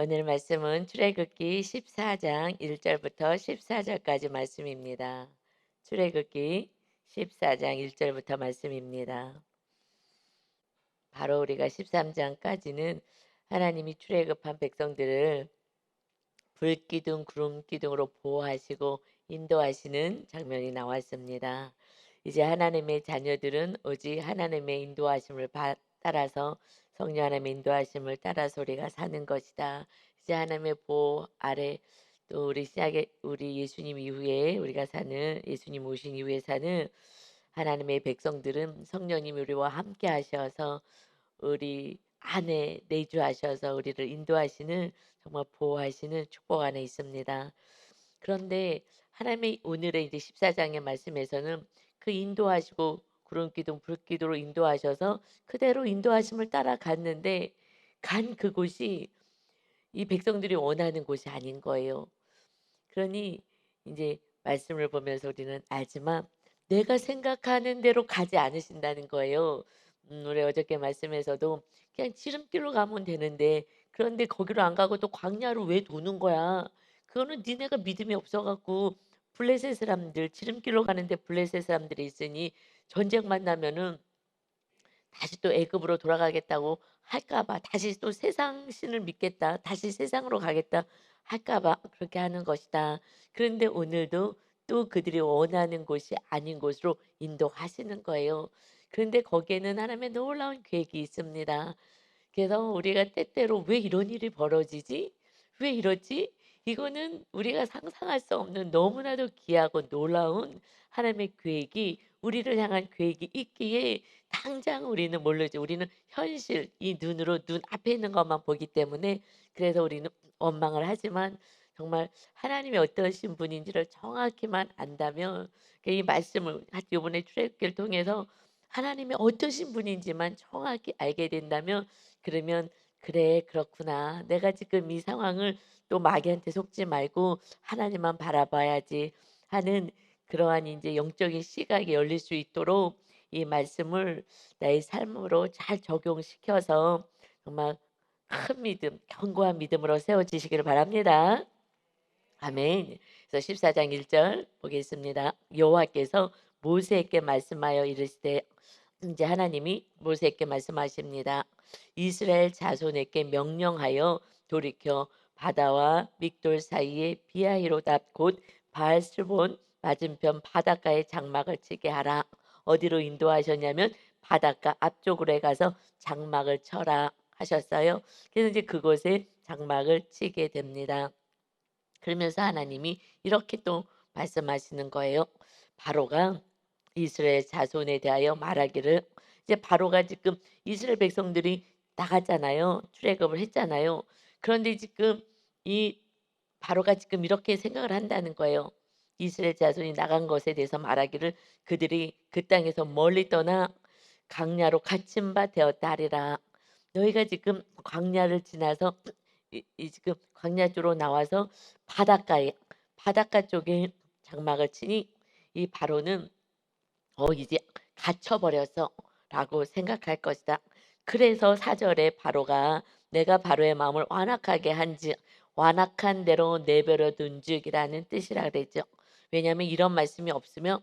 오늘 말씀은 출애굽기 14장 1절부터 14절까지 말씀입니다. 출애굽기 14장 1절부터 말씀입니다. 바로 우리가 13장까지는 하나님이 출애굽한 백성들을 불기둥, 구름기둥으로 보호하시고 인도하시는 장면이 나왔습니다. 이제 하나님의 자녀들은 오직 하나님의 인도하심을 따라서 성령 하나님의 인도하심을 따라서 우리가 사는 것이다. 이제 하나님의 보호 아래 또 우리 예수님 이후에 우리가 사는 예수님 오신 이후에 사는 하나님의 백성들은 성령님이 우리와 함께 하셔서 우리 안에 내주하셔서 우리를 인도하시는 정말 보호하시는 축복 안에 있습니다. 그런데 하나님의 오늘의 이제 14장의 말씀에서는 그 인도하시고 구름기둥 불기둥으로 인도하셔서 그대로 인도하심을 따라갔는데 간 그곳이 이 백성들이 원하는 곳이 아닌 거예요. 그러니 이제 말씀을 보면서 우리는 알지만 내가 생각하는 대로 가지 않으신다는 거예요. 우리 어저께 말씀에서도 그냥 지름길로 가면 되는데 그런데 거기로 안 가고 또 광야로 왜 도는 거야? 그거는 니네가 믿음이 없어갖고 블레셋 사람들 지름길로 가는데 블레셋 사람들이 있으니 전쟁만 나면은 다시 또 애굽으로 돌아가겠다고 할까 봐 다시 또 세상 신을 믿겠다. 다시 세상으로 가겠다 할까 봐 그렇게 하는 것이다. 그런데 오늘도 또 그들이 원하는 곳이 아닌 곳으로 인도하시는 거예요. 그런데 거기에는 하나님의 놀라운 계획이 있습니다. 그래서 우리가 때때로 '왜 이런 일이 벌어지지? 왜 이러지?' 이거는 우리가 상상할 수 없는 너무나도 귀하고 놀라운 하나님의 계획이 우리를 향한 계획이 있기에 당장 우리는 모르지. 우리는 현실 이 눈으로 눈앞에 있는 것만 보기 때문에 그래서 우리는 원망을 하지만 정말 하나님이 어떠신 분인지를 정확히만 안다면 이 말씀을 요번에 출애굽기를 통해서 하나님이 어떠신 분인지만 정확히 알게 된다면 그러면 '그래 그렇구나. 내가 지금 이 상황을 또 마귀한테 속지 말고 하나님만 바라봐야지.' 하는 그러한 이제 영적인 시각이 열릴 수 있도록 이 말씀을 나의 삶으로 잘 적용시켜서 정말 큰 믿음, 견고한 믿음으로 세워지시기를 바랍니다. 아멘. 그래서 14장 1절 보겠습니다. 여호와께서 모세에게 말씀하여 이르시되 이제 하나님이 모세에게 말씀하십니다. 이스라엘 자손에게 명령하여 돌이켜 바다와 믹돌 사이에 비하히로답 곧 바알스본 맞은편 바닷가에 장막을 치게 하라. 어디로 인도하셨냐면 바닷가 앞쪽으로 가서 장막을 쳐라 하셨어요. 그래서 이제 그곳에 장막을 치게 됩니다. 그러면서 하나님이 이렇게 또 말씀하시는 거예요. 바로가 이스라엘 자손에 대하여 말하기를 이제 바로가 지금 이스라엘 백성들이 나갔잖아요. 출애굽을 했잖아요. 그런데 지금 이 바로가 지금 이렇게 생각을 한다는 거예요. 이스라엘 자손이 나간 것에 대해서 말하기를 그들이 그 땅에서 멀리 떠나 강야로 갇힌 바 되었다 하리라. 너희가 지금 광야를 지나서 지금 광야 쪽으로 나와서 바닷가에 바닷가 쪽에 장막을 치니 이 바로는 이제 갇혀 버렸어라고 생각할 것이다. 그래서 4절에 바로가 내가 바로의 마음을 완악하게 한즉 완악한 대로 내버려 둔즉이라는 뜻이라 그랬죠. 왜냐하면 이런 말씀이 없으면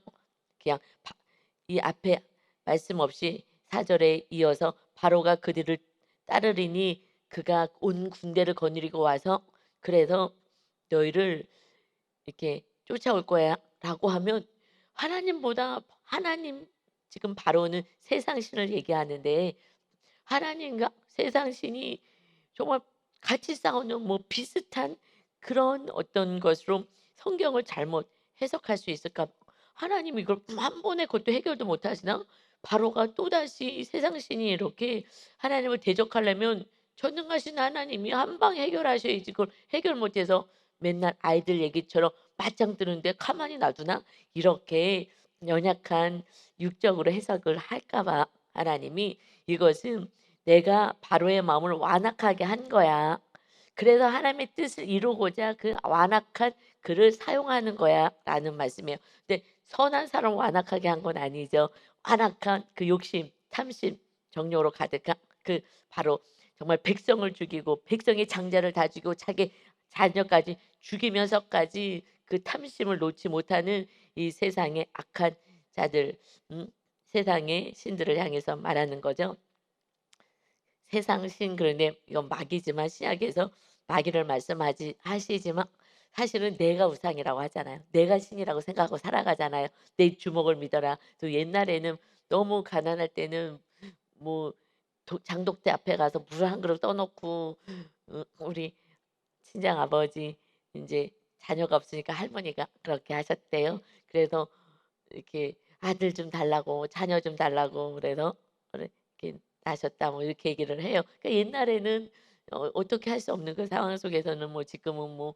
그냥 이 앞에 말씀 없이 4절에 이어서 바로가 그들을 따르리니 그가 온 군대를 거느리고 와서 그래서 너희를 이렇게 쫓아올 거야라고 하면 하나님 지금 바로는 세상 신을 얘기하는데 하나님과 세상 신이 정말 같이 싸우는 뭐 비슷한 그런 어떤 것으로 성경을 잘못 해석할 수 있을까? 하나님이 이걸 한 번에 그것도 해결도 못 하시나? 바로가 또다시 세상 신이 이렇게 하나님을 대적하려면 전능하신 하나님이 한 방에 해결하셔야지 그걸 해결 못해서 맨날 아이들 얘기처럼 맞짱 뜨는데 가만히 놔두나? 이렇게 연약한 육적으로 해석을 할까 봐 하나님이 이것은 내가 바로의 마음을 완악하게 한 거야. 그래서 하나님의 뜻을 이루고자 그 완악한 그를 사용하는 거야라는 말씀이에요. 근데 선한 사람을 완악하게 한 건 아니죠. 완악한 그 욕심, 탐심, 정욕으로 가득한 그 바로 정말 백성을 죽이고 백성의 장자를 다 죽이고 자기 자녀까지 죽이면서까지 그 탐심을 놓지 못하는 이 세상의 악한 자들, 세상의 신들을 향해서 말하는 거죠. 세상 신 그런데 이건 마귀지만 신약에서 마귀를 말씀하지 하시지만 사실은 내가 우상이라고 하잖아요. 내가 신이라고 생각하고 살아가잖아요. 내 주먹을 믿어라. 또 옛날에는 너무 가난할 때는 뭐 장독대 앞에 가서 물 한 그릇 떠 놓고 우리 친정 아버지 이제 자녀가 없으니까 할머니가 그렇게 하셨대요. 그래서 이렇게 "아들 좀 달라고 자녀 좀 달라고." 그래서 이렇게 나셨다 뭐 이렇게 얘기를 해요. 그러니까 옛날에는 어떻게 할 수 없는 그 상황 속에서는 뭐 지금은 뭐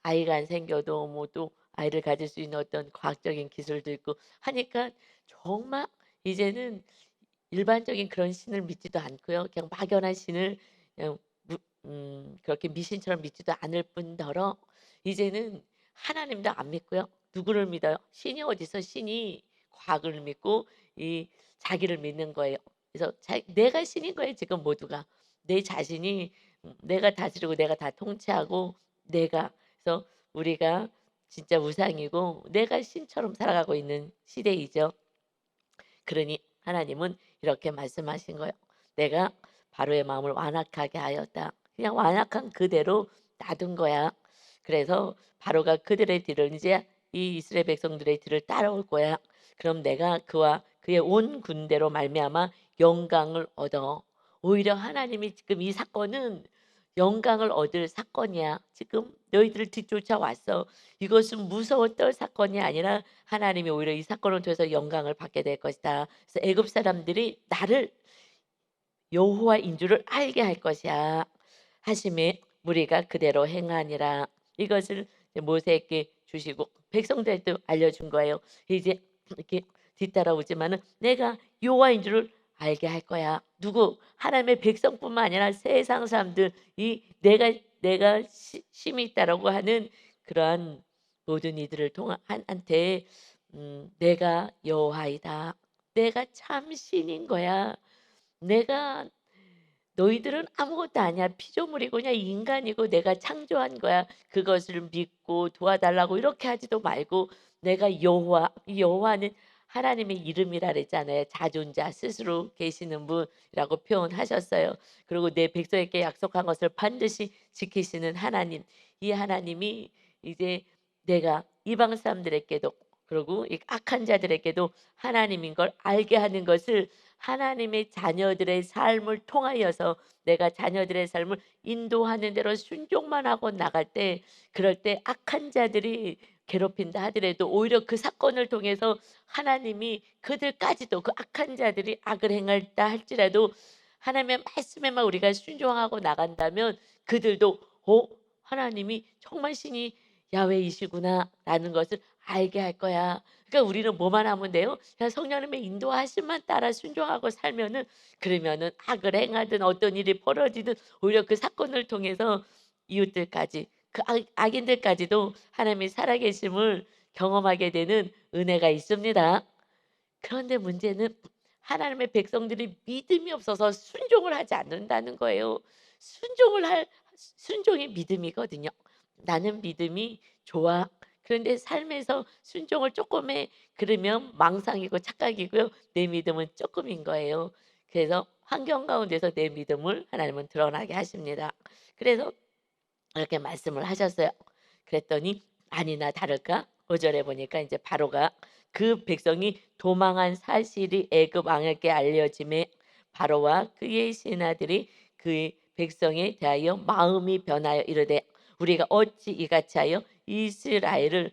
아이가 안 생겨도 뭐 또 아이를 가질 수 있는 어떤 과학적인 기술도 있고 하니까 정말 이제는 일반적인 그런 신을 믿지도 않고요. 그냥 막연한 신을 그냥 그렇게 미신처럼 믿지도 않을 뿐더러 이제는 하나님도 안 믿고요. 누구를 믿어요? 신이 어디서 신이 과학을 믿고 이 자기를 믿는 거예요. 그래서 내가 신인 거예요, 지금 모두가. 내 자신이 내가 다스리고 내가 다 통치하고 내가 그래서 우리가 진짜 우상이고 내가 신처럼 살아가고 있는 시대이죠. 그러니 하나님은 이렇게 말씀하신 거예요. 내가 바로의 마음을 완악하게 하였다. 그냥 완악한 그대로 놔둔 거야. 그래서 바로가 그들의 뒤를 이제 이 이스라엘 백성들의 뒤를 따라올 거야. 그럼 내가 그와 그의 온 군대로 말미암아 영광을 얻어. 오히려 하나님이 지금 이 사건은 영광을 얻을 사건이야. 지금 너희들을 뒤쫓아 왔어. 이것은 무서워 떨 사건이 아니라 하나님이 오히려 이 사건을 통해서 영광을 받게 될 것이다. 그래서 애굽 사람들이 나를 여호와인 줄을 알게 할 것이야. 하심에 무리가 그대로 행하니라. 이것을 이제 모세에게 주시고 백성들도 알려준 거예요. 이제 이렇게 뒤따라오지만은 내가 여호와인 줄을 알게 할 거야. 누구? 하나님의 백성뿐만 아니라 세상 사람들 이 내가 심히 있다라고 하는 그러한 모든 이들을 통한 한테 내가 여호와이다. 내가 참 신인 거야. 내가 너희들은 아무것도 아니야. 피조물이고 그냥 인간이고 내가 창조한 거야. 그것을 믿고 도와달라고 이렇게 하지도 말고 내가 여호와, 이 여호와는 하나님의 이름이라 그랬잖아요. 자존자 스스로 계시는 분이라고 표현하셨어요. 그리고 내 백성에게 약속한 것을 반드시 지키시는 하나님. 이 하나님이 이제 내가 이방 사람들에게도 그리고 이 악한 자들에게도 하나님인 걸 알게 하는 것을 하나님의 자녀들의 삶을 통하여서 내가 자녀들의 삶을 인도하는 대로 순종만 하고 나갈 때 그럴 때 악한 자들이 괴롭힌다 하더라도 오히려 그 사건을 통해서 하나님이 그들까지도 그 악한 자들이 악을 행했다 할지라도 하나님의 말씀에만 우리가 순종하고 나간다면 그들도 하나님이 정말 신이 야훼이시구나라는 것을 알게 할 거야. 그러니까 우리는 뭐만 하면 돼요? 그냥 성령님의 인도하심만 따라 순종하고 살면은 그러면은 악을 행하든 어떤 일이 벌어지든 오히려 그 사건을 통해서 이웃들까지 그 악인들까지도 하나님의 살아계심을 경험하게 되는 은혜가 있습니다. 그런데 문제는 하나님의 백성들이 믿음이 없어서 순종을 하지 않는다는 거예요. 순종이 믿음이거든요. 나는 믿음이 좋아. 그런데 삶에서 순종을 조금 해. 그러면 망상이고 착각이고요. 내 믿음은 조금인 거예요. 그래서 환경 가운데서 내 믿음을 하나님은 드러나게 하십니다. 그래서 이렇게 말씀을 하셨어요. 그랬더니 아니나 다를까 5절에 보니까 이제 바로가 그 백성이 도망한 사실이 애굽 왕에게 알려짐에 바로와 그의 신하들이 그 백성에 대하여 마음이 변하여 이르되 우리가 어찌 이같이 하여 이스라엘을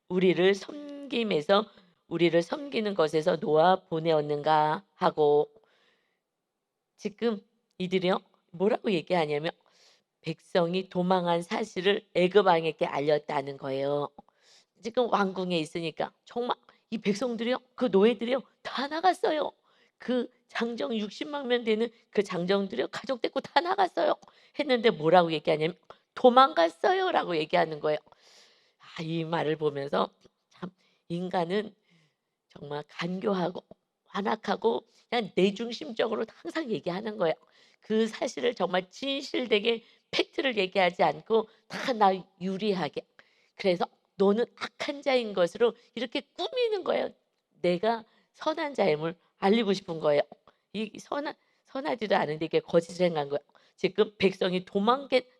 우리를 섬기는 것에서 놓아 보내었는가 하고 지금 이들이요 뭐라고 얘기하냐면 백성이 도망한 사실을 애굽 왕에게 알렸다는 거예요. 지금 왕궁에 있으니까 정말 이 백성들이요, 그 노예들이요, 다 나갔어요. 그 장정 60만 명 되는 그 장정들이요, 가족 데리고 다 나갔어요. 했는데 뭐라고 얘기하냐면 도망갔어요라고 얘기하는 거예요. 이 말을 보면서 참 인간은 정말 간교하고 완악하고 그냥 내중심적으로 항상 얘기하는 거예요. 그 사실을 정말 진실되게 팩트를 얘기하지 않고 다 나 유리하게. 그래서 "너는 악한 자인 것으로 이렇게 꾸미는 거예요." 내가 선한 자임을 알리고 싶은 거예요. 이 선하지도 않은데 이게 거짓을 행한 거예요. 지금 백성이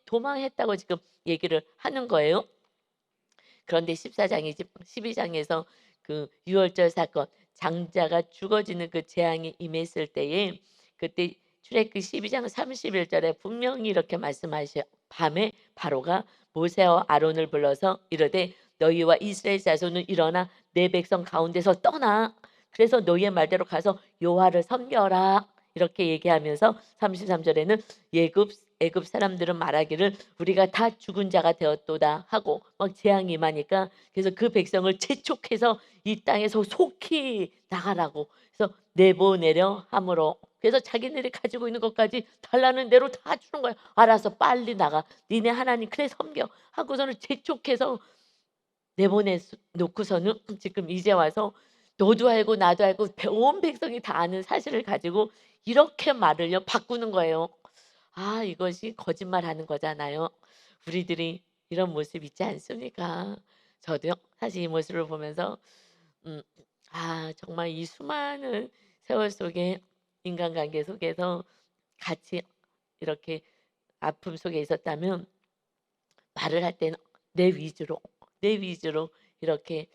도망했다고 지금 얘기를 하는 거예요. 그런데 14장이지 12장에서 그 유월절 사건 장자가 죽어지는 그 재앙이 임했을 때에 그때 출애굽기 12장 31절에 분명히 이렇게 말씀하셔요. 밤에 바로가 모세와 아론을 불러서 이르되 너희와 이스라엘 자손은 일어나 내 백성 가운데서 떠나. 그래서 너희의 말대로 가서 여호와를 섬겨라. 이렇게 얘기하면서 33절에는 애굽 사람들은 말하기를 우리가 다 죽은 자가 되었도다 하고 막 재앙이 임하니까 그래서 그 백성을 재촉해서 이 땅에서 속히 나가라고 그래서 내보내려 함으로 그래서 자기네들이 가지고 있는 것까지 달라는 대로 다 주는 거야. 알아서 빨리 나가. 니네 하나님 그래 섬겨 하고서는 재촉해서 내보내 놓고서는 지금 이제 와서 너도 알고 나도 알고 온 백성이 다 아는 사실을 가지고 이렇게 말을요 바꾸는 거예요. 아 이것이 거짓말하는 거잖아요. 우리들이 이런 모습 있지 않습니까? 저도요. 사실 이 모습을 보면서 음 정말 이 수많은 세월 속에 인간관계 속에서 같이 이렇게 아픔 속에 있었다면 말을 할 때는 내 위주로 이렇게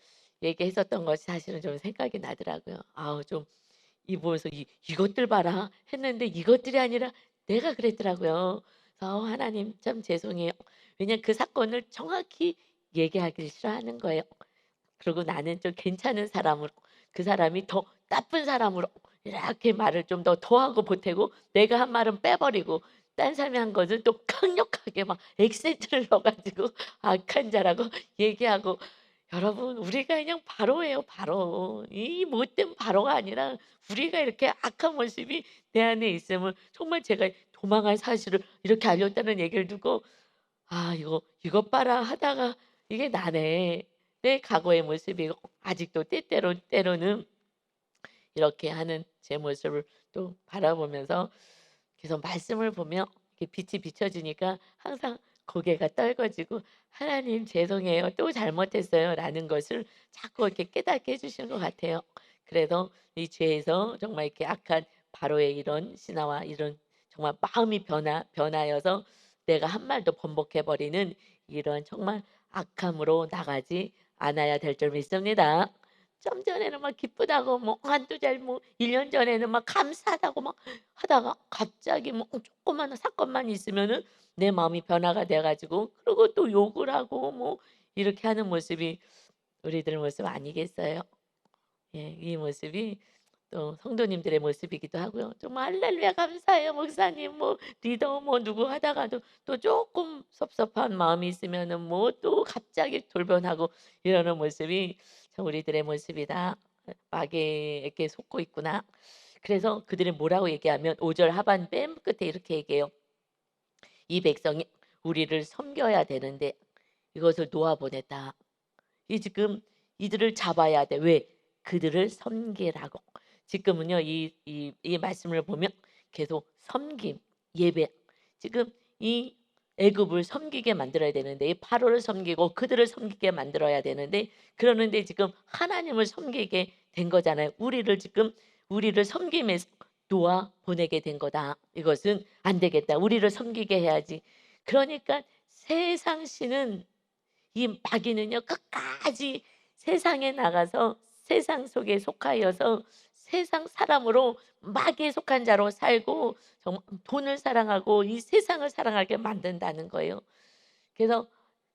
얘기했었던 것이 사실은 좀 생각이 나더라고요. 아우 좀 이 보면서 '이것들 봐라.' 했는데 이것들이 아니라 내가 그랬더라고요. 그래서 하나님 참 죄송해요. 왜냐면 그 사건을 정확히 얘기하기를 싫어하는 거예요. 그리고 나는 좀 괜찮은 사람으로 그 사람이 더 나쁜 사람으로 이렇게 말을 좀 더하고 보태고 내가 한 말은 빼버리고 딴 사람이 한 것은 또 강력하게 막 액센트를 넣어 가지고 악한 자라고 얘기하고 여러분 우리가 그냥 바로예요 바로. 이 못된 바로가 아니라 우리가 이렇게 악한 모습이 내 안에 있음을 정말 제가 도망할 사실을 이렇게 알렸다는 얘기를 듣고 '아 이것 봐라.' 하다가 이게 나네. 내 과거의 모습이고 아직도 때로는 이렇게 하는 제 모습을 또 바라보면서 계속 말씀을 보며 이렇게 빛이 비춰지니까 항상 고개가 떨궈지고 '하나님 죄송해요. 또 잘못했어요.'라는 것을 자꾸 이렇게 깨닫게 해 주시는 것 같아요. 그래서 이 죄에서 정말 이렇게 악한 바로의 이런 신화와 이런 정말 마음이 변하여서 내가 한 말도 번복해 버리는 이런 정말 악함으로 나가지 않아야 될 줄 믿습니다. 좀 전에는 막 기쁘다고 뭐 한두 달 뭐 1년 전에는 막 감사하다고 막 하다가 갑자기 뭐 조그마한 사건만 있으면은 내 마음이 변화가 돼 가지고 그리고 또 욕을 하고 뭐 이렇게 하는 모습이 우리들 모습 아니겠어요? 예. 이 모습이 또 성도님들의 모습이기도 하고요. 정말 할렐루야 감사해요 목사님 뭐 리더 뭐 누구 하다가도 또 조금 섭섭한 마음이 있으면은 뭐 또 갑자기 돌변하고 이러는 모습이 참 우리들의 모습이다. 마귀에게 속고 있구나. 그래서 그들이 뭐라고 얘기하면 5절 하반 맨 끝에 이렇게 얘기해요. "이 백성이 우리를 섬겨야 되는데 이것을 놓아 보냈다." 이 지금 이들을 잡아야 돼. 왜? 그들을 섬기라고. 지금은요. 이 말씀을 보면 계속 섬김, 예배. 지금 이 애굽을 섬기게 만들어야 되는데 이 바로를 섬기고 그들을 섬기게 만들어야 되는데 그러는데 지금 하나님을 섬기게 된 거잖아요. 우리를 섬김에서 놓아 보내게 된 거다. 이것은 안 되겠다. 우리를 섬기게 해야지. 그러니까 세상 신은 이 마귀는요 끝까지 세상에 나가서 세상 속에 속하여서 세상 사람으로 마귀에 속한 자로 살고 정말 돈을 사랑하고 이 세상을 사랑하게 만든다는 거예요. 그래서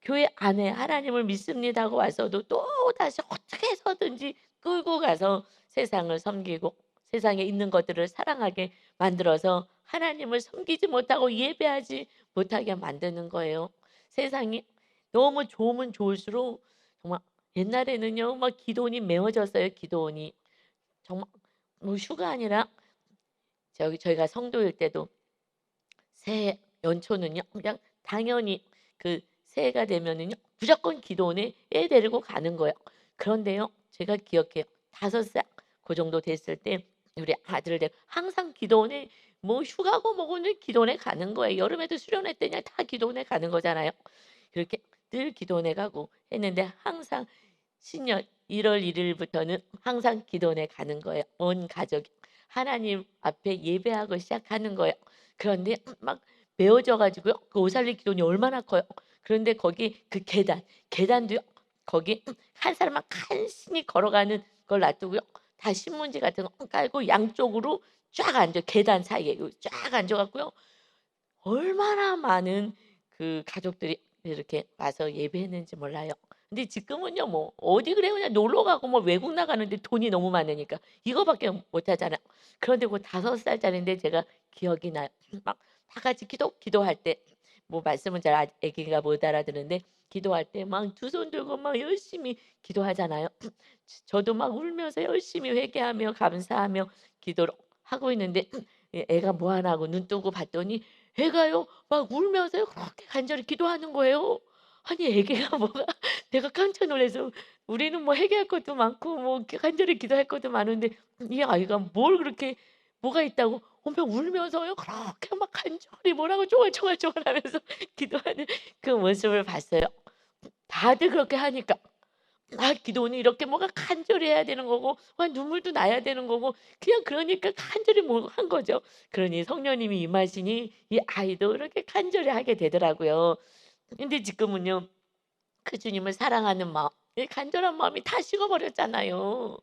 교회 안에 하나님을 믿습니다 하고 와서도 또다시 어떻게 해서든지 끌고 가서 세상을 섬기고 세상에 있는 것들을 사랑하게 만들어서 하나님을 섬기지 못하고 예배하지 못하게 만드는 거예요. 세상이 너무 좋으면 좋을수록 정말 옛날에는요 막 기도원이 메워졌어요 기도원이. 정말 뭐 휴가 아니라 저희가 성도일 때도 새해 연초는요 그냥 당연히 그 새해가 되면은요 무조건 기도원에 애 데리고 가는 거예요. 그런데요 제가 기억해요. 5살 그 정도 됐을 때 우리 아들을 데리고 항상 기도원에 뭐 휴가고 뭐고는 기도원에 가는 거예요. 여름에도 수련회 때냐 다 기도원에 가는 거잖아요. 그렇게 늘 기도원에 가고 했는데 항상 신년 1월 1 일부터는 항상 기도원에 가는 거예요. 온 가족이 하나님 앞에 예배하고 시작하는 거예요. 그런데 막 메워져 가지고요. 그 오살리 기도원이 얼마나 커요. 그런데 거기 그 계단도요. 거기 한 사람만 간신히 걸어가는 걸 놔두고요. 다 신문지 같은 거 깔고 양쪽으로 쫙 앉아 계단 사이에 쫙 앉아 갖고요. 얼마나 많은 그 가족들이 이렇게 와서 예배했는지 몰라요. 근데 지금은요 뭐 어디 그래요. 그냥 놀러 가고 뭐 외국 나가는데 돈이 너무 많으니까 이거밖에 못 하잖아요. 그런데 그 5살짜리인데 제가 기억이 나요. 막 다 같이 기도할 때 뭐 말씀은 잘 아기가 못 알아듣는데 기도할 때 막 두 손 들고 막 열심히 기도하잖아요. 저도 막 울면서 열심히 회개하며 감사하며 기도를 하고 있는데 애가 뭐 하나 하고 눈 뜨고 봤더니 애가요 막 울면서 그렇게 간절히 기도하는 거예요. 아니 애기가 뭐가 내가 깜짝 놀라서 우리는 뭐 회개할 것도 많고 뭐 이렇게 간절히 기도할 것도 많은데 이 아이가 뭘 그렇게 뭐가 있다고 엄청 울면서요 그렇게 막 간절히 뭐라고 쪼글쪼글쪼글하면서 기도하는 그 모습을 봤어요. 다들 그렇게 하니까 기도는 이렇게 뭐가 간절히 해야 되는 거고 막 눈물도 나야 되는 거고 그냥 그러니까 간절히 뭐 한 거죠. 그러니 성령님이 임하시니 이 아이도 이렇게 간절히 하게 되더라고요. 근데 지금은요. 그 주님을 사랑하는 마음, 이 간절한 마음이 다 식어버렸잖아요.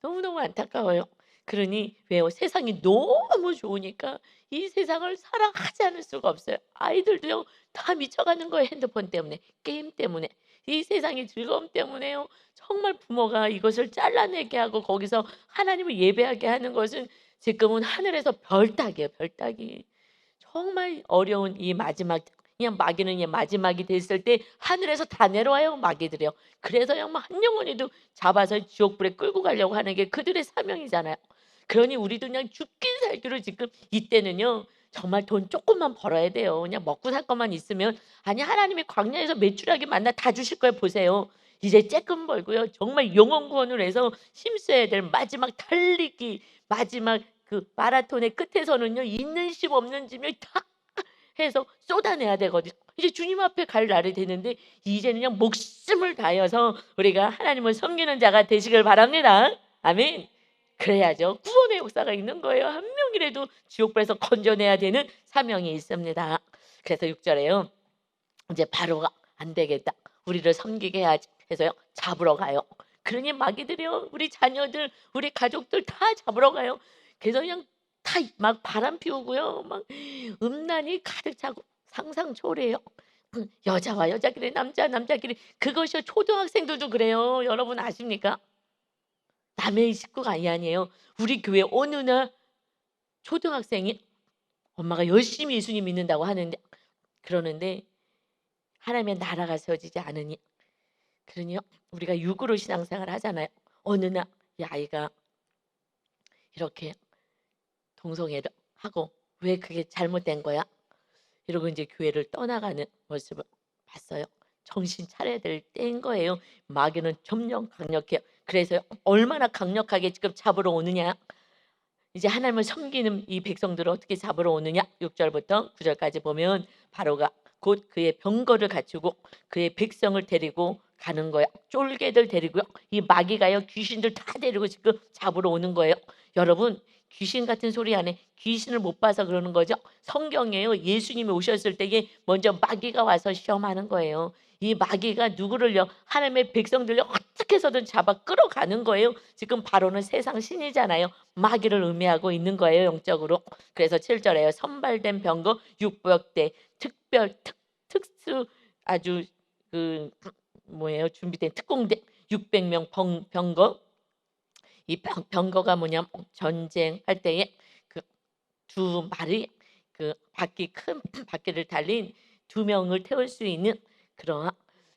너무너무 안타까워요. 그러니 왜요? 세상이 너무 좋으니까 이 세상을 사랑하지 않을 수가 없어요. 아이들도요. 다 미쳐가는 거예요. 핸드폰 때문에, 게임 때문에. 이 세상의 즐거움 때문에요. 정말 부모가 이것을 잘라내게 하고 거기서 하나님을 예배하게 하는 것은 지금은 하늘에서 별 따기예요, 별 따기. 정말 어려운 이 마지막 그냥 마귀는 그냥 마지막이 됐을 때 하늘에서 다 내려와요, 마귀들이요. 그래서요 막 한 영혼이도 잡아서 지옥불에 끌고 가려고 하는 게 그들의 사명이잖아요. 그러니 우리도 그냥 죽긴 살기로 지금 이때는요 정말 돈 조금만 벌어야 돼요. 그냥 먹고 살 것만 있으면 아니 하나님이 광야에서 메추라기 만나 다 주실 거예요. 보세요. 이제 쬐끔 벌고요. 정말 영혼 구원을 해서 힘써야 될 마지막 달리기 마지막 그 마라톤의 끝에서는요. 있는 힘 없는 힘을 다 해서 쏟아내야 되거든요. 이제 주님 앞에 갈 날이 되는데 이제는 그냥 목숨을 다해서 우리가 하나님을 섬기는 자가 되시길 바랍니다. 아멘. 그래야죠. 구원의 역사가 있는 거예요. 한 명이라도 지옥불에서 건져내야 되는 사명이 있습니다. 그래서 6절에요. 이제 바로가 안 되겠다. 우리를 섬기게 해야지 해서요. 잡으러 가요. 그러니 마귀들이요. 우리 자녀들, 우리 가족들 다 잡으러 가요. 그래서 그냥 다 막 바람 피우고요. 막 음란이 가득 차고 상상 초래해요. 여자와 여자끼리 남자끼리 그것이 초등학생들도 그래요. 여러분 아십니까? 남의 식구가 아니에요. 우리 교회 어느 날 초등학생이 엄마가 열심히 예수님 믿는다고 하는데 그러는데 하나님의 나라가 세워지지 않으니 그러니요 우리가 육으로 신앙생활을 하잖아요. 어느 날 이 아이가 이렇게 동성애를 하고 왜 그게 잘못된 거야? 이러고 이제 교회를 떠나가는 모습을 봤어요. 정신 차려야 될 때인 거예요. 마귀는 점점 강력해요. 그래서 얼마나 강력하게 지금 잡으러 오느냐. 이제 하나님을 섬기는 이 백성들을 어떻게 잡으러 오느냐. 6절부터 9절까지 보면 바로가 곧 그의 병거를 갖추고 그의 백성을 데리고 가는 거야. 쫄개들 데리고요. 이 마귀가요. 귀신들 다 데리고 지금 잡으러 오는 거예요. 여러분 귀신 같은 소리 안에 귀신을 못 봐서 그러는 거죠. 성경에요. 예수님이 오셨을 때에 먼저 마귀가 와서 시험하는 거예요. 이 마귀가 누구를요? 하나님의 백성들요 어떻게 해서든 잡아 끌어가는 거예요. 지금 바로는 세상 신이잖아요. 마귀를 의미하고 있는 거예요. 영적으로. 그래서 7절에요. 선발된 병거 600대 특별 특수 아주 그 뭐예요? 준비된 특공대 600명 병거 이 병거가 뭐냐면 전쟁할 때에 그 두 마리 그 바퀴 큰 바퀴를 달린 두 명을 태울 수 있는 그런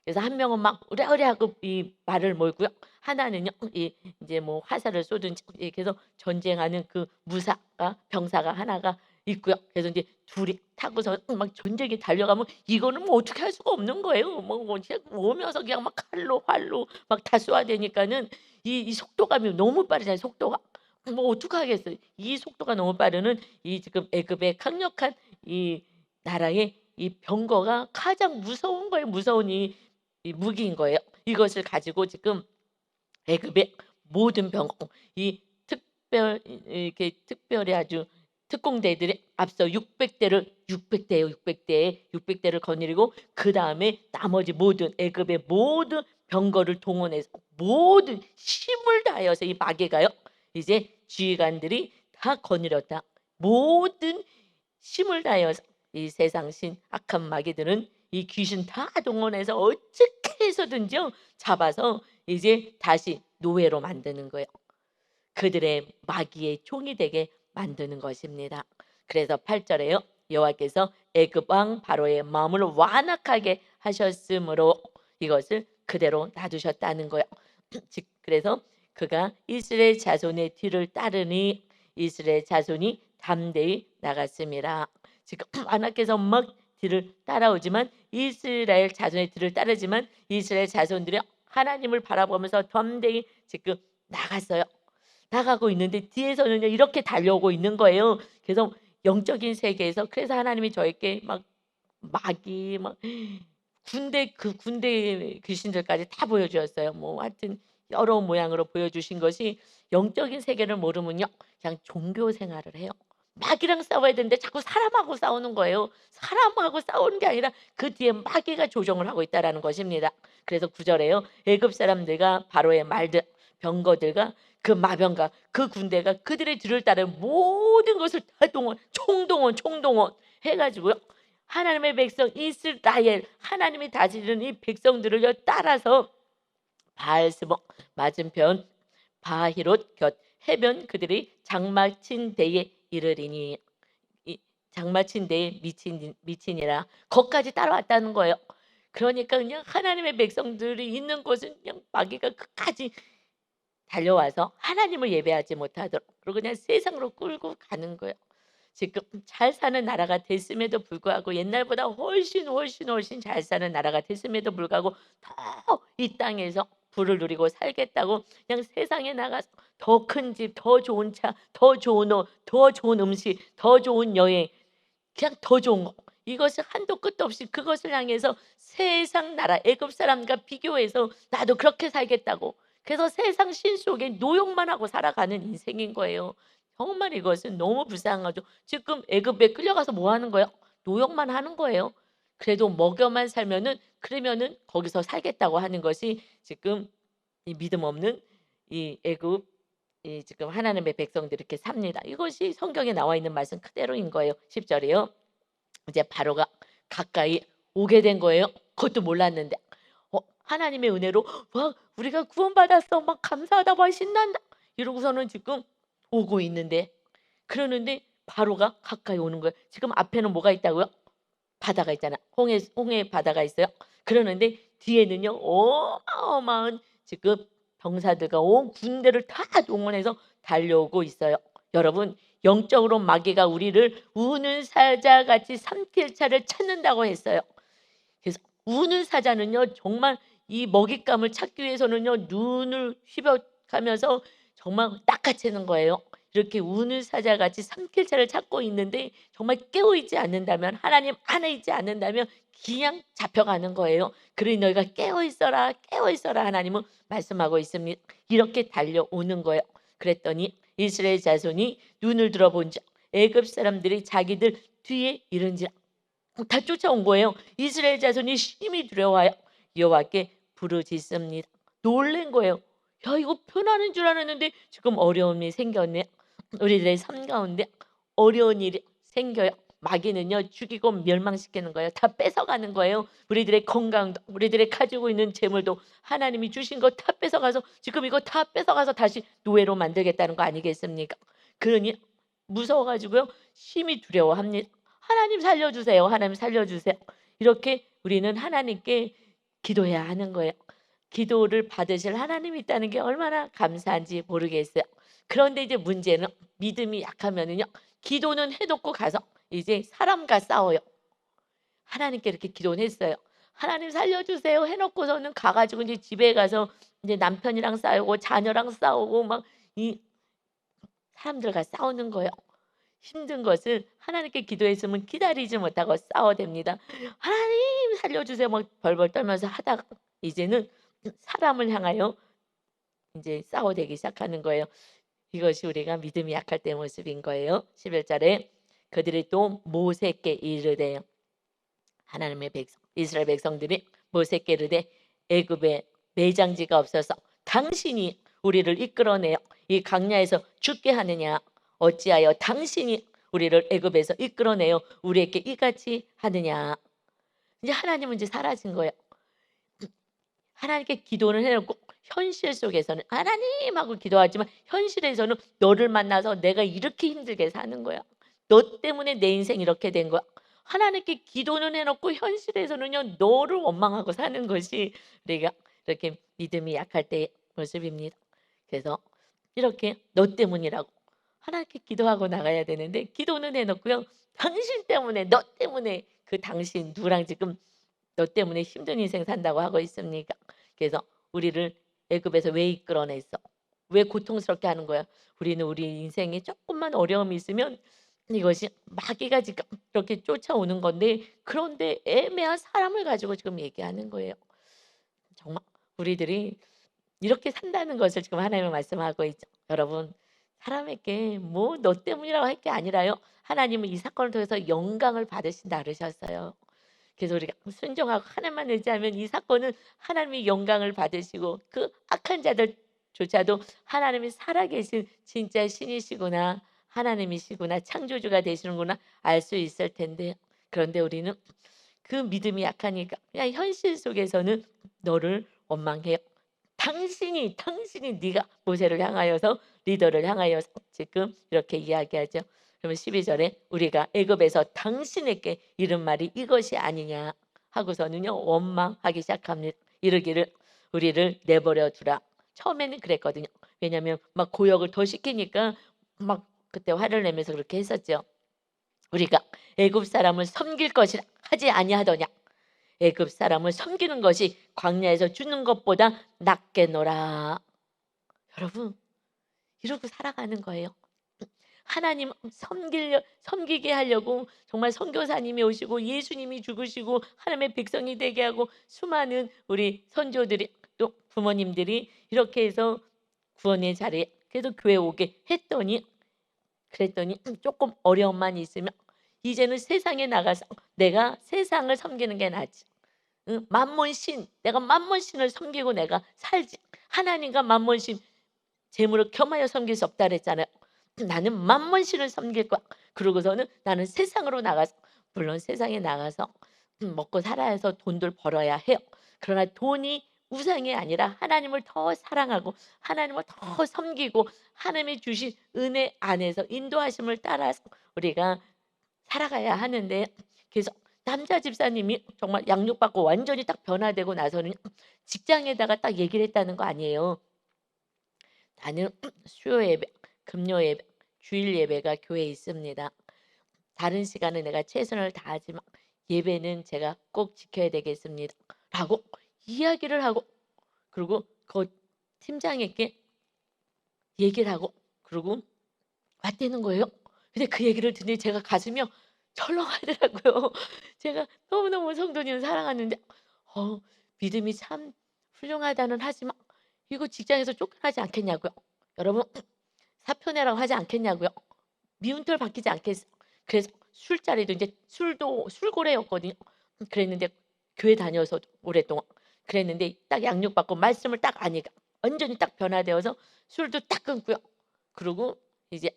그래서 한 명은 막 으랴으랴하고 이 말을 몰고요. 하나는요. 이 이제 뭐 화살을 쏘든지 이렇게 해서 전쟁하는 그 무사가 병사가 하나가 있고요. 그래서 이제 둘이 타고서 막 전쟁에 달려가면 이거는 뭐 어떻게 할 수가 없는 거예요. 뭐 그냥 오면서 그냥 막 칼로 활로 막 다 쏘아야 되니까는 이 속도감이 너무 빠르잖아요. 속도가. 뭐 어떡하겠어요. 이 속도가 너무 빠르는 이 지금 애굽의 강력한 이 나라의 이 병거가 가장 무서운 거예요. 무서운 이 무기인 거예요. 이것을 가지고 지금 애굽의 모든 병거 이 이렇게 특별히 아주 특공대들이 앞서 600대를 600대예요. 600대를 거느리고 그다음에 나머지 모든 애굽의 모든 병거를 동원해서 모든 힘을 다하여서 이 마귀가요. 이제 지휘관들이 다 거느렸다. 모든 힘을 다하여서 이 세상 신 악한 마귀들은 이 귀신 다 동원해서 어떻게 해서든지요 잡아서 이제 다시 노예로 만드는 거예요. 그들의 마귀의 종이 되게 만드는 것입니다. 그래서 8절에요. 여호와께서 애굽 왕 바로의 마음을 완악하게 하셨으므로 이것을 그대로 놔두셨다는 거예요. 즉 그래서 그가 이스라엘 자손의 뒤를 따르니 이스라엘 자손이 담대히 나갔습니다. 지금 하나님께서 막 뒤를 따라오지만 이스라엘 자손의 뒤를 따르지만 이스라엘 자손들이 하나님을 바라보면서 담대히 지금 나갔어요. 나가고 있는데 뒤에서는요 이렇게 달려오고 있는 거예요. 그래서 영적인 세계에서 그래서 하나님이 저에게 막 마귀 막 군대 귀신들까지 다 보여주었어요. 뭐 하여튼 여러 모양으로 보여주신 것이 영적인 세계를 모르면요 그냥 종교 생활을 해요. 마귀랑 싸워야 되는데 자꾸 사람하고 싸우는 거예요. 사람하고 싸우는 게 아니라 그 뒤에 마귀가 조종을 하고 있다라는 것입니다. 그래서 9절에요. 애굽 사람들과 바로의 말들 병거들과 그 마병과 그 군대가 그들의 뒤를 따르 모든 것을 다 총동원 해가지고요. 하나님의 백성 이스라엘 하나님이 다스리는 이 백성들을 따라서 바알스목 맞은편 바히롯 곁 해변 그들이 장막친 데에 이르리니 이 장막친 데에 미치니라 거기까지 따라왔다는 거예요. 그러니까 그냥 하나님의 백성들이 있는 곳은 그냥 마귀가 끝까지 달려와서 하나님을 예배하지 못하도록 그리고 그냥 세상으로 끌고 가는 거예요. 지금 잘 사는 나라가 됐음에도 불구하고 옛날보다 훨씬 잘 사는 나라가 됐음에도 불구하고 더 이 땅에서 부를 누리고 살겠다고 그냥 세상에 나가서 더 큰 집, 더 좋은 차, 더 좋은 옷, 더 좋은 음식, 더 좋은 여행 그냥 더 좋은 거 이것을 한도 끝도 없이 그것을 향해서 세상 나라 애굽 사람과 비교해서 나도 그렇게 살겠다고 그래서 세상 신 속에 노역만 하고 살아가는 인생인 거예요. 정말 이것은 너무 불쌍한 거죠. 지금 애굽에 끌려가서 뭐 하는 거예요? 노역만 하는 거예요. 그래도 먹여만 살면은 그러면은 거기서 살겠다고 하는 것이 지금 이 믿음 없는 이 애굽 이 지금 하나님의 백성들이 이렇게 삽니다. 이것이 성경에 나와 있는 말씀 그대로인 거예요. 10절이요. 이제 바로가 가까이 오게 된 거예요. 그것도 몰랐는데 하나님의 은혜로 와 우리가 구원받았어 막 감사하다 막 신난다 이러고서는 지금 오고 있는데 그러는데 바로가 가까이 오는 거예요. 지금 앞에는 뭐가 있다고요? 바다가 있잖아. 홍해 바다가 있어요. 그러는데 뒤에는요 어마어마한 지금 병사들과 온 군대를 다 동원해서 달려오고 있어요. 여러분 영적으로 마귀가 우리를 우는 사자같이 삼킬 차를 찾는다고 했어요. 그래서 우는 사자는요 정말 이 먹잇감을 찾기 위해서는요 눈을 휘벼가면서 정말 낚아채는 거예요. 이렇게 우는 사자같이 삼킬차를 찾고 있는데 정말 깨어있지 않는다면 하나님 안에 있지 않는다면 그냥 잡혀가는 거예요. 그러니 너희가 깨어있어라 하나님은 말씀하고 있습니다. 이렇게 달려오는 거예요. 그랬더니 이스라엘 자손이 눈을 들어본즉 애굽 사람들이 자기들 뒤에 이른지라 다 쫓아온 거예요. 이스라엘 자손이 심히 두려워하여 여호와께 부르짖습니다. 놀란 거예요. 야 이거 편하는 줄 알았는데 지금 어려움이 생겼네. 우리들의 삶 가운데 어려운 일이 생겨요. 마귀는요 죽이고 멸망시키는 거예요. 다 뺏어가는 거예요. 우리들의 건강도 우리들의 가지고 있는 재물도 하나님이 주신 거 다 뺏어가서 지금 이거 다 뺏어가서 다시 노예로 만들겠다는 거 아니겠습니까? 그러니 무서워가지고요 심히 두려워합니다. 하나님 살려주세요. 하나님 살려주세요. 이렇게 우리는 하나님께 기도해야 하는 거예요. 기도를 받으실 하나님이 있다는 게 얼마나 감사한지 모르겠어요. 그런데 이제 문제는 믿음이 약하면은요. 기도는 해놓고 가서 이제 사람과 싸워요. 하나님께 이렇게 기도는 했어요. 하나님 살려주세요 해놓고서는 가가지고 이제 집에 가서 이제 남편이랑 싸우고 자녀랑 싸우고 막 이 사람들과 싸우는 거예요. 힘든 것을 하나님께 기도했으면 기다리지 못하고 싸워댑니다. "하나님 살려주세요." 막 벌벌 떨면서 하다가 이제는 사람을 향하여 인제 싸워대기 시작하는 거예요. 이것이 우리가 믿음이 약할 때의 모습인 거예요. 11 절에 그들이 또 모세께 이르되 하나님의 백성 이스라엘 백성들이 모세께 이르되 애굽에 매장지가 없어서 당신이 우리를 이끌어내어 이 광야에서 죽게 하느냐 어찌하여 당신이 우리를 애굽에서 이끌어내어 우리에게 이같이 하느냐. 이제 하나님은 이제 사라진 거예요. 하나님께 기도를 해 놓고 현실 속에서는 "하나님." 하고 기도하지만 현실에서는 너를 만나서 내가 이렇게 힘들게 사는 거야. 너 때문에 내 인생이 이렇게 된 거야. 하나님께 기도는 해 놓고 현실에서는요 너를 원망하고 사는 것이 우리가 이렇게 믿음이 약할 때의 모습입니다. 그래서 이렇게 너 때문이라고 하나님께 기도하고 나가야 되는데 기도는 해 놓고요. 당신 때문에 너 때문에 그 당신 누구랑 지금 너 때문에 힘든 인생 산다고 하고 있습니까? 그래서 우리를 애굽에서 왜 이끌어냈어? 왜 고통스럽게 하는 거야? 우리는 우리 인생에 조금만 어려움이 있으면 이것이 마귀가 지금 이렇게 쫓아오는 건데 그런데 애매한 사람을 가지고 지금 얘기하는 거예요. 정말 우리들이 이렇게 산다는 것을 지금 하나님은 말씀하고 있죠. 여러분 사람에게 뭐 너 때문이라고 할 게 아니라요. 하나님은 이 사건을 통해서 영광을 받으신다 그러셨어요. 그래서 우리가 순종하고 하나님만 의지하면 이 사건은 하나님이 영광을 받으시고 그 악한 자들조차도 하나님이 살아계신 진짜 신이시구나 하나님이시구나 창조주가 되시는구나 알 수 있을 텐데 그런데 우리는 그 믿음이 약하니까 그냥 현실 속에서는 너를 원망해요. 당신이 네가 모세를 향하여서 리더를 향하여서 지금 이렇게 이야기하죠. 그러면 12 절에 우리가 애굽에서 당신에게 이른 말이 이것이 아니냐 하고서는요 원망하기 시작합니다. 이르기를 우리를 내버려 두라. 처음에는 그랬거든요. 왜냐하면 막 고역을 더 시키니까 막 그때 화를 내면서 그렇게 했었죠. 우리가 애굽 사람을 섬길 것이라 하지 아니하더냐. 애굽 사람을 섬기는 것이 광야에서 죽는 것보다 낫겠노라. 여러분 이러고 살아가는 거예요. 하나님 섬기게 하려고 정말 선교사님이 오시고 예수님이 죽으시고 하나님의 백성이 되게 하고 수많은 우리 선조들이 또 부모님들이 이렇게 해서 구원의 자리에 그래도 교회 오게 했더니 그랬더니 조금 어려움만 있으면 이제는 세상에 나가서 내가 세상을 섬기는 게 낫지. 응? 만몬신 내가 만몬신을 섬기고 내가 살지. 하나님과 만몬신 재물을 겸하여 섬길 수 없다 그랬잖아요. 나는 만몬신을 섬길 거야. 그러고서는 나는 세상으로 나가서 물론 세상에 나가서 먹고 살아야 해서 돈들 벌어야 해요. 그러나 돈이 우상이 아니라 하나님을 더 사랑하고 하나님을 더 섬기고 하나님이 주신 은혜 안에서 인도하심을 따라서 우리가 살아가야 하는데 그래서 남자 집사님이 정말 양육받고 완전히 딱 변화되고 나서는 직장에다가 딱 얘기를 했다는 거 아니에요. 나는 수요 예배, 금요 예배, 주일 예배가 교회에 있습니다. 다른 시간은 내가 최선을 다하지만 예배는 제가 꼭 지켜야 되겠습니다. 라고 이야기를 하고 그리고 그 팀장에게 얘기를 하고 그리고 왔다는 거예요. 근데 그 얘기를 듣니 제가 가슴이 철렁하더라고요. 제가 너무너무 성도님을 사랑하는데 믿음이 참 훌륭하다는 하지만 이거 직장에서 쫓겨나지 않겠냐고요. 여러분 사표내라고 하지 않겠냐고요. 미운털 박히지 않겠어요. 그래서 술자리도 이제 술도 술고래였거든요. 그랬는데 교회 다녀서도 오랫동안 그랬는데 딱 양육받고 말씀을 딱 아니까 완전히 딱 변화되어서 술도 딱 끊고요. 그리고 이제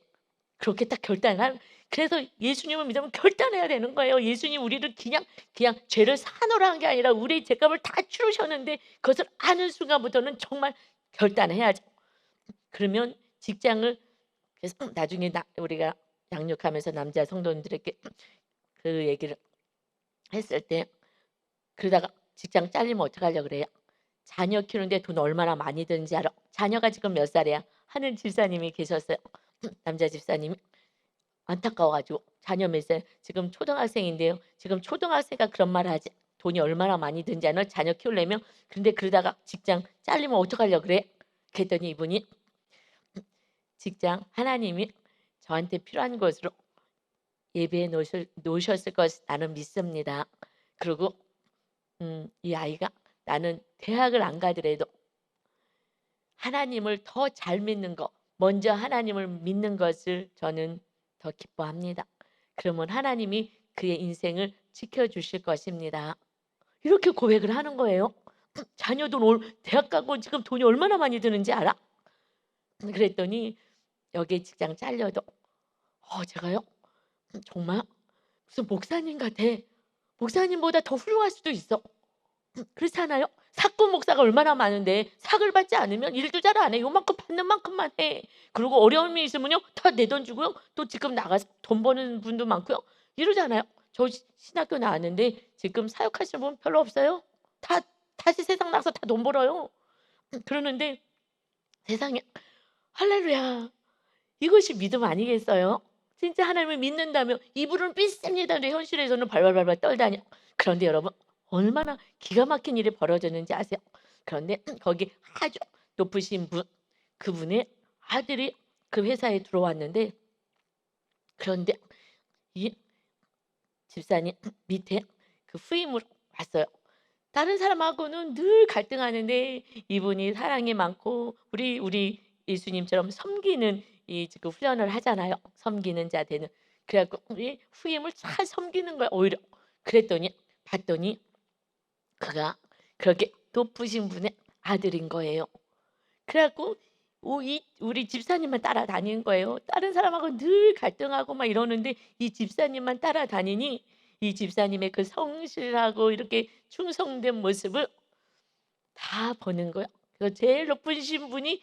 그렇게 딱 결단을 하는 그래서 예수님을 믿으면 결단해야 되는 거예요. 예수님 우리를 그냥 죄를 사노라 한 게 아니라 우리의 죄값을 다 치르셨는데 그것을 아는 순간부터는 정말 결단해야죠. 그러면 직장을 그래서 나중에 우리가 양육하면서 남자 성도님들에게 그 얘기를 했을 때 그러다가 직장 잘리면 어떡하려고 그래요? 자녀 키우는데 돈 얼마나 많이 드는지 알아? 자녀가 지금 몇 살이야? 하는 집사님이 계셨어요. 남자 집사님이 안타까워 가지고 자녀 몇 살? 지금 초등학생인데요. 지금 초등학생가 그런 말을 하지. 돈이 얼마나 많이 드는지 아나? 자녀 키우려면. 근데 그러다가 직장 잘리면 어떡하려고 그래? 그랬더니 이분이 직장 하나님이 저한테 필요한 것으로 예배해 놓으셨을 것 나는 믿습니다. 그리고 이 아이가 나는 대학을 안 가더라도 하나님을 더 잘 믿는 것, 먼저 하나님을 믿는 것을 저는 더 기뻐합니다. 그러면 하나님이 그의 인생을 지켜주실 것입니다. 이렇게 고백을 하는 거예요. 자녀도 대학 가고 지금 돈이 얼마나 많이 드는지 알아? 그랬더니 여기 직장 잘려도 제가요 정말 무슨 목사님 같아. 목사님보다 더 훌륭할 수도 있어. 그렇잖아요. 사건 목사가 얼마나 많은데 상을 받지 않으면 일도 잘 안 해. 요만큼 받는 만큼만 해. 그리고 어려움이 있으면요 다 내 돈 주고요. 또 지금 나가서 돈 버는 분도 많고요. 이러잖아요. 저 신학교 나왔는데 지금 사역하시는 분 별로 없어요. 다 다시 세상 나가서 다 돈 벌어요. 그러는데 세상에 할렐루야. 이것이 믿음 아니겠어요? 진짜 하나님을 믿는다면 이불은 삐습니다. 근데 현실에서는 발발발발 떨다녀. 그런데 여러분 얼마나 기가 막힌 일이 벌어졌는지 아세요? 그런데 거기 아주 높으신 분, 그분의 아들이 그 회사에 들어왔는데 그런데 이 집사님 밑에 그 후임으로 왔어요. 다른 사람하고는 늘 갈등하는데 이분이 사랑이 많고 우리 예수님처럼 섬기는 이 지금 훈련을 하잖아요. 섬기는 자 되는. 그래갖고 우리 후임을 잘 섬기는 거야 오히려. 그랬더니 봤더니 그가 그렇게 높으신 분의 아들인 거예요. 그래갖고 우리 집사님만 따라다니는 거예요. 다른 사람하고 늘 갈등하고 막 이러는데 이 집사님만 따라다니니 이 집사님의 그 성실하고 이렇게 충성된 모습을 다 보는 거야. 그 제일 높으신 분이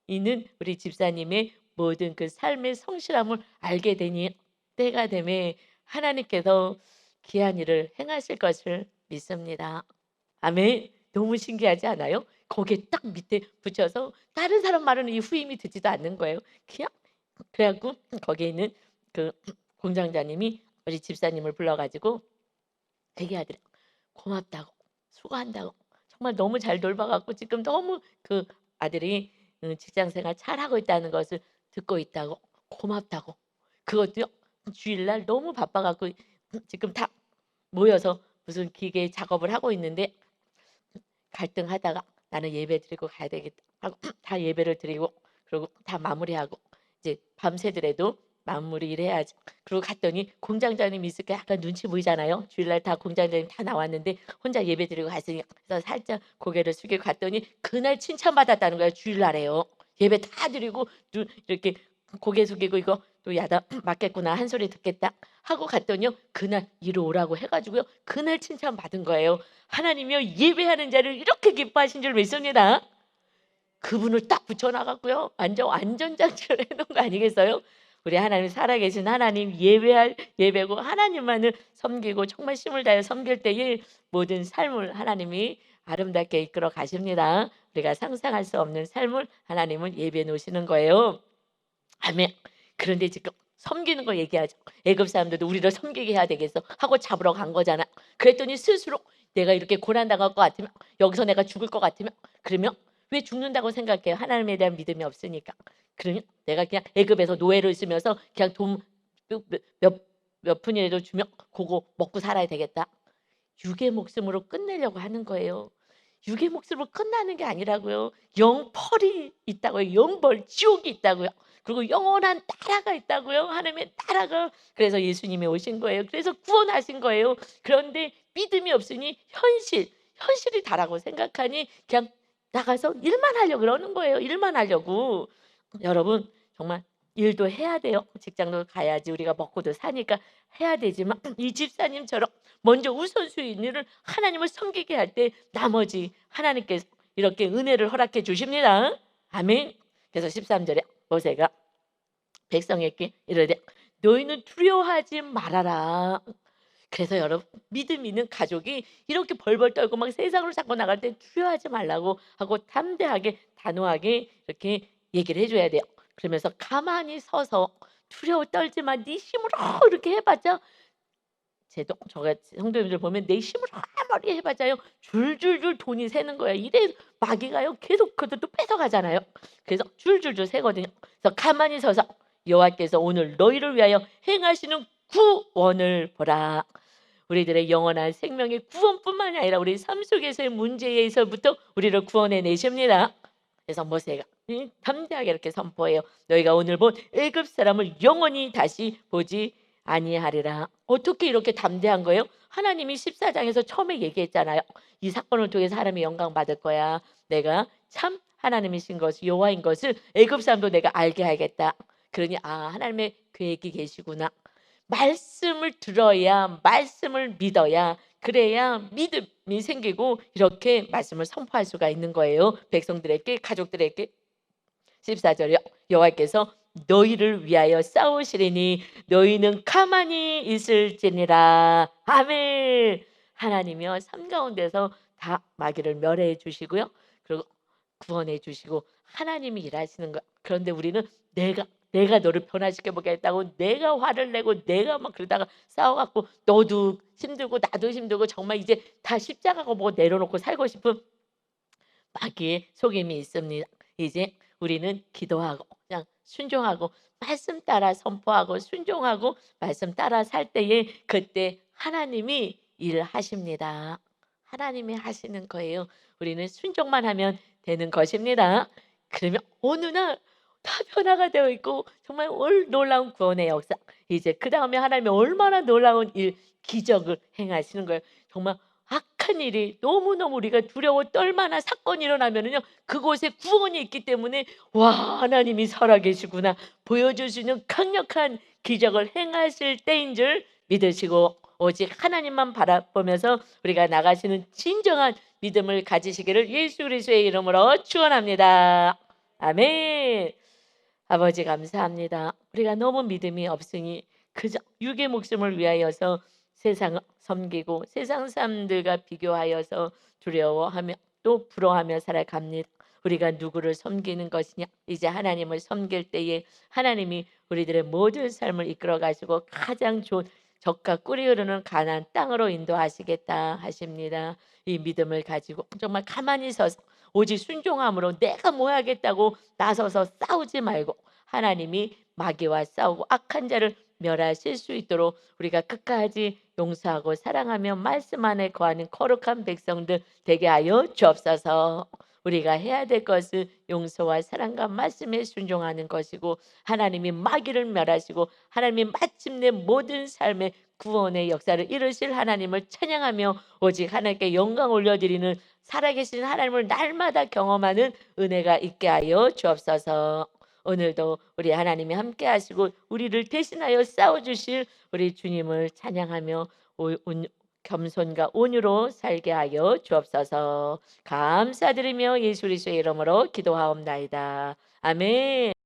이는 우리 집사님의 모든 그 삶의 성실함을 알게 되니 때가 되매 하나님께서 귀한 일을 행하실 것을 믿습니다. 아멘. 너무 신기하지 않아요? 거기에 딱 밑에 붙여서 다른 사람 말은 이 후임이 듣지도 않는 거예요. 그냥 그래갖고 거기에 있는 그 공장장님이 우리 집사님을 불러가지고 얘기하더래. 고맙다고, 수고한다고, 정말 너무 잘 돌봐갖고 지금 너무 그 아들이 직장생활 잘하고 있다는 것을 듣고 있다고, 고맙다고. 그것도요 주일날 너무 바빠갖고 지금 다 모여서 무슨 기계 작업을 하고 있는데 갈등하다가 나는 예배 드리고 가야 되겠다 하고 다 예배를 드리고 그리고 다 마무리하고 이제 밤새더라도 마무리 일해야지. 그리고 갔더니 공장장님이 있으니까 약간 눈치 보이잖아요. 주일날 다 공장장님 다 나왔는데 혼자 예배 드리고 갔으니까 그래서 살짝 고개를 숙이고 갔더니 그날 칭찬받았다는 거예요. 주일날에요. 예배 다 드리고 이렇게 고개 숙이고 이거 또 야단 맞겠구나 한 소리 듣겠다 하고 갔더니요 그날 이리 오라고 해가지고요 그날 칭찬받은 거예요. 하나님이요 예배하는 자를 이렇게 기뻐하신 줄 믿습니다. 그분을 딱 붙여놔갖고요 완전 안전장치를 해놓은 거 아니겠어요? 우리 하나님 살아계신 하나님 예배할 예배고 하나님만을 섬기고 정말 힘을 다해 섬길 때의 모든 삶을 하나님이 아름답게 이끌어 가십니다. 우리가 상상할 수 없는 삶을 하나님은 예배해 놓으시는 거예요. 아멘. 그런데 지금 섬기는 거 얘기하죠. 애굽 사람들도 우리를 섬기게 해야 되겠어 하고 잡으러 간 거잖아. 그랬더니 스스로 내가 이렇게 고난당할 것 같으면 여기서 내가 죽을 것 같으면 그러면 왜 죽는다고 생각해요? 하나님에 대한 믿음이 없으니까. 그러면 내가 그냥 애굽에서 노예로 있으면서 그냥 돈 몇 푼이라도 주면 그거 먹고 살아야 되겠다. 육의 목숨으로 끝내려고 하는 거예요. 육의 목숨으로 끝나는 게 아니라고요. 영벌이 있다고요. 영벌 지옥이 있다고요. 그리고 영원한 나라가 있다고요. 하나님의 나라가. 그래서 예수님이 오신 거예요. 그래서 구원하신 거예요. 그런데 믿음이 없으니 현실이 다라고 생각하니 그냥 나가서 일만 하려고 그러는 거예요. 일만 하려고. 여러분 정말 일도 해야 돼요. 직장도 가야지 우리가 먹고도 사니까 해야 되지만 이 집사님처럼 먼저 우선순위인 일을 하나님을 섬기게 할 때 나머지 하나님께서 이렇게 은혜를 허락해 주십니다. 아멘. 그래서 13절에 모세가 백성에게 이르되 너희는 두려워하지 말아라. 그래서 여러분 믿음 있는 가족이 이렇게 벌벌 떨고 막 세상으로 자꾸 나갈 때 두려워하지 말라고 하고 담대하게 단호하게 이렇게 얘기를 해줘야 돼요. 그러면서 가만히 서서 두려워 떨지만 네 힘으로 이렇게 해봤자 저가 성도님들 보면 내 힘으로 아무리 해봤자요 줄줄줄 돈이 새는 거예요. 이래 마귀가요 계속 그것도 또 뺏어가잖아요. 그래서 줄줄줄 새거든요. 그래서 가만히 서서 여호와께서 오늘 너희를 위하여 행하시는 구원을 보라. 우리들의 영원한 생명의 구원뿐만이 아니라 우리 삶 속에서의 문제에서부터 우리를 구원해 내십니다. 그래서 모세가 담대하게 이렇게 선포해요. 너희가 오늘 본 애굽 사람을 영원히 다시 보지 아니하리라. 어떻게 이렇게 담대한 거예요? 하나님이 14장에서 처음에 얘기했잖아요. 이 사건을 통해서 하나님이 영광 받을 거야. 내가 참 하나님이신 것을, 여호와인 것을 애굽 사람도 내가 알게 하겠다. 그러니 하나님의 계획이 계시구나. 말씀을 들어야, 말씀을 믿어야, 그래야 믿음이 생기고 이렇게 말씀을 선포할 수가 있는 거예요. 백성들에게, 가족들에게. 14절이요. 여호와께서 너희를 위하여 싸우시리니 너희는 가만히 있을지니라. 아멘. 하나님이요, 삶 가운데서 다 마귀를 멸해 주시고요. 그리고 구원해 주시고 하나님이 일하시는 거. 그런데 우리는 내가 너를 변화시켜 보겠다고 내가 화를 내고 내가 막 그러다가 싸워갖고 너도 힘들고 나도 힘들고 정말 이제 다 십자가고 뭐 내려놓고 살고 싶은 마귀의 속임이 있습니다. 이제 우리는 기도하고 그냥 순종하고 말씀 따라 선포하고 순종하고 말씀 따라 살 때에 그때 하나님이 일하십니다. 하나님이 하시는 거예요. 우리는 순종만 하면 되는 것입니다. 그러면 어느 날 다 변화가 되어 있고 정말 놀라운 구원의 역사. 이제 그 다음에 하나님이 얼마나 놀라운 일, 기적을 행하시는 거예요. 정말 악한 일이 너무너무 우리가 두려워 떨만한 사건이 일어나면은요, 그곳에 구원이 있기 때문에 와, 하나님이 살아계시구나 보여줄 수 있는 강력한 기적을 행하실 때인 줄 믿으시고 오직 하나님만 바라보면서 우리가 나가시는 진정한 믿음을 가지시기를 예수 그리스도의 이름으로 축원합니다. 아멘. 아버지 감사합니다. 우리가 너무 믿음이 없으니 그저 육의 목숨을 위하여서 세상을 섬기고 세상 사람들과 비교하여서 두려워하며 또 부러워하며 살아갑니다. 우리가 누구를 섬기는 것이냐? 이제 하나님을 섬길 때에 하나님이 우리들의 모든 삶을 이끌어 가시고 가장 좋은 적과 꿀이 흐르는 가나안 땅으로 인도하시겠다 하십니다. 이 믿음을 가지고 정말 가만히 서서 오직 순종함으로 내가 뭐 하겠다고 나서서 싸우지 말고 하나님이 마귀와 싸우고 악한 자를 멸하실 수 있도록 우리가 끝까지 용서하고 사랑하며 말씀 안에 거하는 거룩한 백성들 되게 하여 주옵소서. 우리가 해야 될 것은 용서와 사랑과 말씀에 순종하는 것이고 하나님이 마귀를 멸하시고 하나님이 마침내 모든 삶의 구원의 역사를 이루실 하나님을 찬양하며 오직 하나님께 영광 올려드리는 살아계신 하나님을 날마다 경험하는 은혜가 있게 하여 주옵소서. 오늘도 우리 하나님이 함께 하시고 우리를 대신하여 싸워주실 우리 주님을 찬양하며 겸손과 온유로 살게 하여 주옵소서. 감사드리며 예수 그리스도의 이름으로 기도하옵나이다. 아멘.